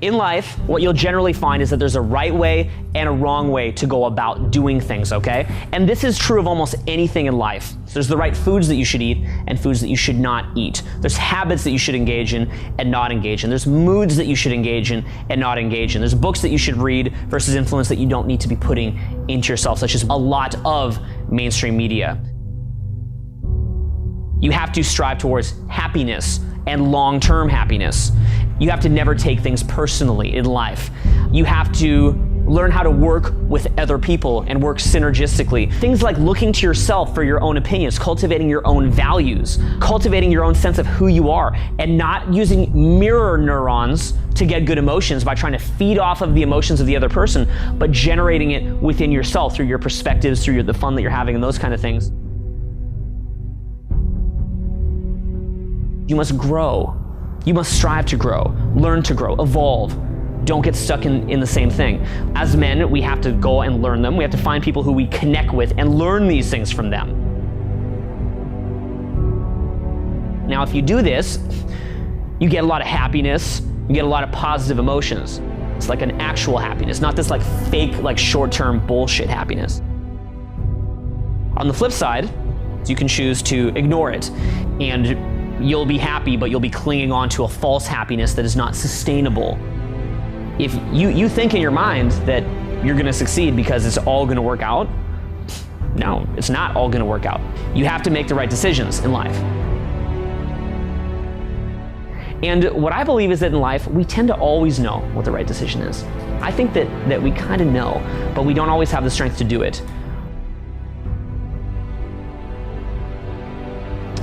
In life, what you'll generally find is that there's a right way and a wrong way to go about doing things, okay? And this is true of almost anything in life. So there's the right foods that you should eat and foods that you should not eat. There's habits that you should engage in and not engage in. There's moods that you should engage in and not engage in. There's books that you should read versus influence that you don't need to be putting into yourself, such as a lot of mainstream media. You have to strive towards happiness and long-term happiness. You have to never take things personally in life. You have to learn how to work with other people and work synergistically. Things like looking to yourself for your own opinions, cultivating your own values, cultivating your own sense of who you are, and not using mirror neurons to get good emotions by trying to feed off of the emotions of the other person, but generating it within yourself through your perspectives, through the fun that you're having and those kind of things. You must grow. You must strive to grow, learn to grow, evolve. Don't get stuck in the same thing. As men, we have to go and learn them. We have to find people who we connect with and learn these things from them. Now, if you do this, you get a lot of happiness, you get a lot of positive emotions. It's like an actual happiness, not this like fake, like short-term bullshit happiness. On the flip side, you can choose to ignore it, and you'll be happy, but you'll be clinging on to a false happiness that is not sustainable. If you think in your mind that you're gonna succeed because it's all gonna work out, no, it's not all gonna work out. You have to make the right decisions in life. And what I believe is that in life, we tend to always know what the right decision is. I think that we kind of know, but we don't always have the strength to do it.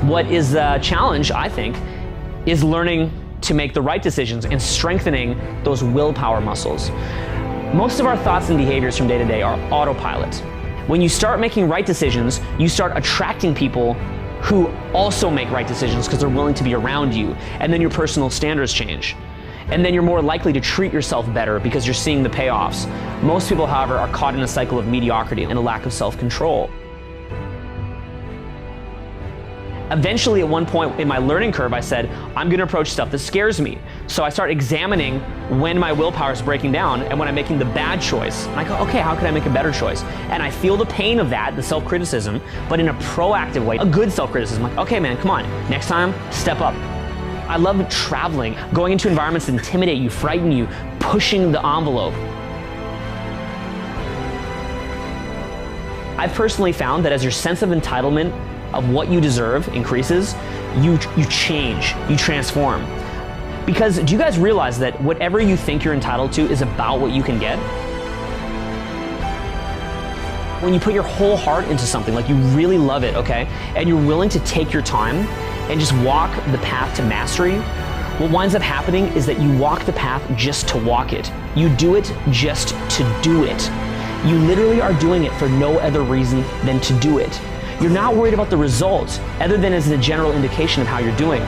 What is the challenge, I think, is learning to make the right decisions and strengthening those willpower muscles. Most of our thoughts and behaviors from day to day are autopilot. When you start making right decisions, you start attracting people who also make right decisions because they're willing to be around you, and then your personal standards change. And then you're more likely to treat yourself better because you're seeing the payoffs. Most people, however, are caught in a cycle of mediocrity and a lack of self-control. Eventually, at one point in my learning curve, I said, I'm gonna approach stuff that scares me. So I start examining when my willpower is breaking down and when I'm making the bad choice. And I go, okay, how can I make a better choice? And I feel the pain of that, the self-criticism, but in a proactive way, a good self-criticism. Like, okay, man, come on, next time, step up. I love traveling, going into environments that intimidate you, frighten you, pushing the envelope. I've personally found that as your sense of entitlement of what you deserve increases, you change, you transform. Because do you guys realize that whatever you think you're entitled to is about what you can get? When you put your whole heart into something, like you really love it, okay, and you're willing to take your time and just walk the path to mastery, what winds up happening is that you walk the path just to walk it. You do it just to do it. You literally are doing it for no other reason than to do it. You're not worried about the results other than as a general indication of how you're doing.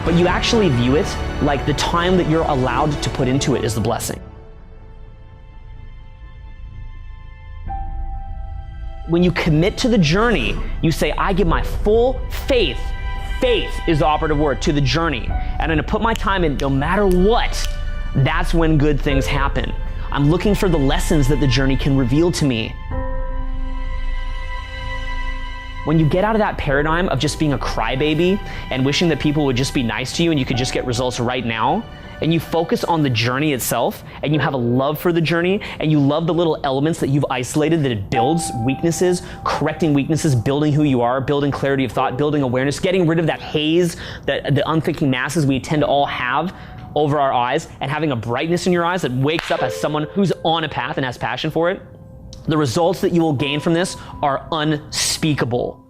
But you actually view it like the time that you're allowed to put into it is the blessing. When you commit to the journey, you say, I give my full faith. Faith is the operative word, to the journey. And I'm gonna put my time in no matter what. That's when good things happen. I'm looking for the lessons that the journey can reveal to me. When you get out of that paradigm of just being a crybaby and wishing that people would just be nice to you and you could just get results right now, and you focus on the journey itself, and you have a love for the journey, and you love the little elements that you've isolated, that it builds weaknesses, correcting weaknesses, building who you are, building clarity of thought, building awareness, getting rid of that haze, that the unthinking masses we tend to all have over our eyes, and having a brightness in your eyes that wakes up as someone who's on a path and has passion for it. The results that you will gain from this are unspeakable.